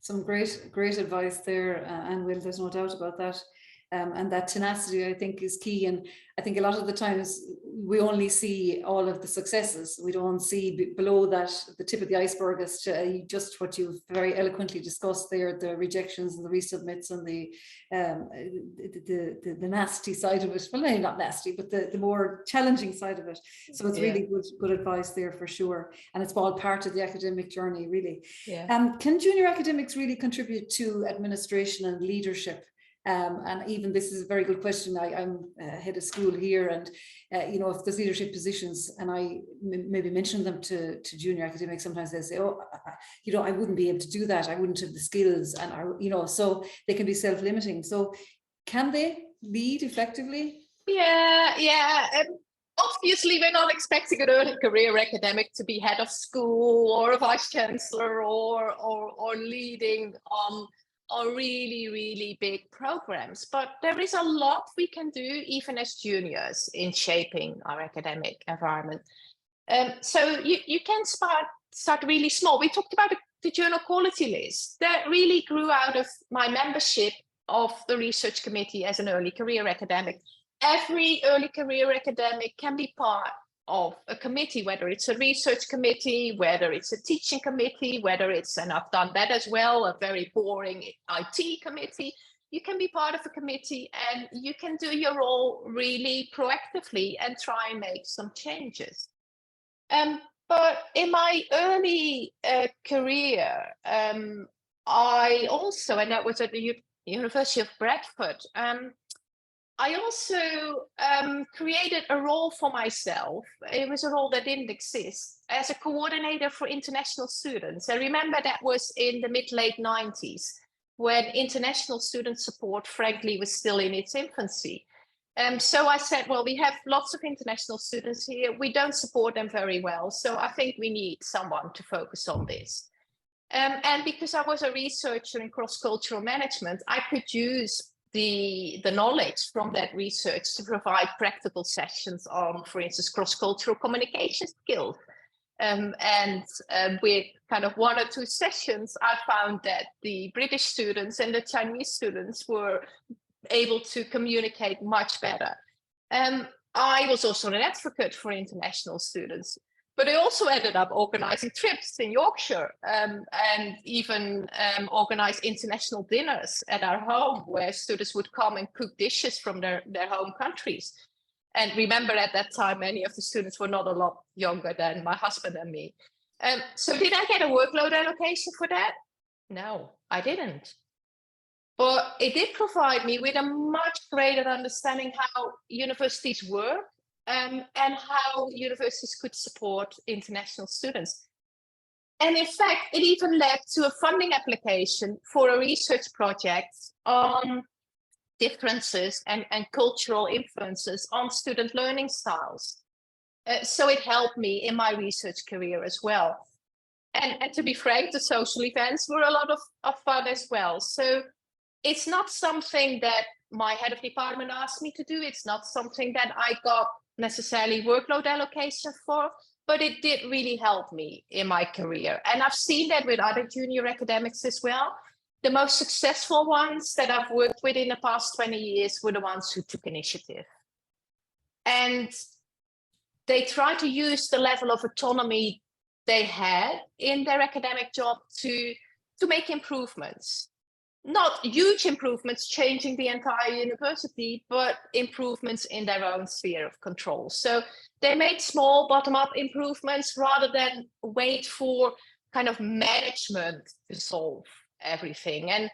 Some great advice there, and Will, there's no doubt about that. And that tenacity, I think, is key. And I think a lot of the times we only see all of the successes. We don't see below that, the tip of the iceberg, as to just what you've very eloquently discussed there, the rejections and the resubmits and the nasty side of it. Well, maybe not nasty, but the more challenging side of it. So it's really good advice there for sure. And it's all part of the academic journey, really. Can junior academics really contribute to administration and leadership? And even this is a very good question. I'm head of school here, and if there's leadership positions, and I maybe mention them to junior academics, sometimes they say, oh, I wouldn't be able to do that. I wouldn't have the skills, and so they can be self-limiting. So can they lead effectively? Obviously, we're not expecting an early career academic to be head of school or a vice chancellor or leading on really, really big programs. But there is a lot we can do even as juniors in shaping our academic environment. So you can start really small. We talked about the journal quality list. That really grew out of my membership of the research committee as an early career academic. Every early career academic can be part of a committee, whether it's a research committee, whether it's a teaching committee, whether it's, and I've done that as well, a very boring IT committee. You can be part of a committee and you can do your role really proactively and try and make some changes. But in my early career, I also, and that was at the University of Bradford, I also created a role for myself. It was a role that didn't exist, as a coordinator for international students. I remember that was in the mid-late 90s, when international student support, frankly, was still in its infancy. So I said, well, we have lots of international students here. We don't support them very well. So I think we need someone to focus on this. And because I was a researcher in cross-cultural management, I could use the knowledge from that research to provide practical sessions on, for instance, cross-cultural communication skills. With kind of 1 or 2 sessions, I found that the British students and the Chinese students were able to communicate much better. I was also an advocate for international students, but I also ended up organizing trips in Yorkshire and even organized international dinners at our home, where students would come and cook dishes from their home countries. And remember, at that time, many of the students were not a lot younger than my husband and me. So did I get a workload allocation for that? No, I didn't. But it did provide me with a much greater understanding how universities work and how universities could support international students. And in fact, it even led to a funding application for a research project on differences and cultural influences on student learning styles. So it helped me in my research career as well. And to be frank, the social events were a lot of fun as well. So it's not something that my head of department asked me to do. It's not something that I got necessarily workload allocation for, but it did really help me in my career. And I've seen that with other junior academics as well. The most successful ones that I've worked with in the past 20 years were the ones who took initiative. And they tried to use the level of autonomy they had in their academic job to make improvements. Not huge improvements changing the entire university, but improvements in their own sphere of control. So they made small bottom-up improvements rather than wait for kind of management to solve everything. And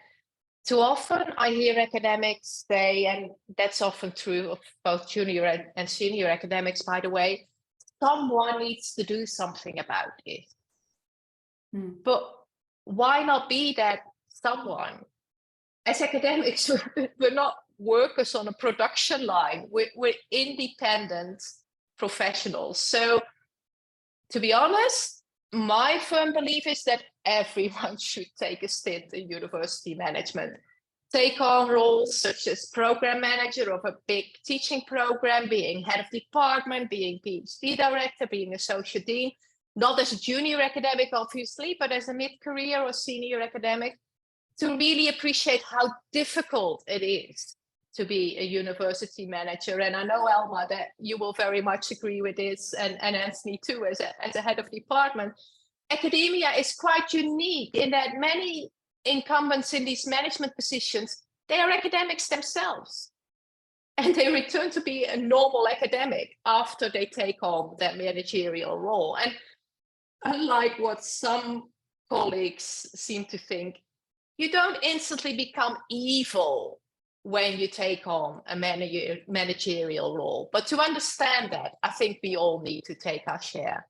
too often I hear academics say, and that's often true of both junior and senior academics, by the way, someone needs to do something about it. But why not be that someone? As academics, we're not workers on a production line. We're independent professionals. So to be honest, my firm belief is that everyone should take a stint in university management. Take on roles such as program manager of a big teaching program, being head of department, being PhD director, being associate dean, not as a junior academic, obviously, but as a mid-career or senior academic. to really appreciate how difficult it is to be a university manager. And I know, Elma, that you will very much agree with this, and Anthony too, as a head of department. Academia is quite unique in that many incumbents in these management positions, they are academics themselves. And they return to be a normal academic after they take on that managerial role. And unlike what some colleagues seem to think, you don't instantly become evil when you take on a managerial role. But to understand that, I think we all need to take our share.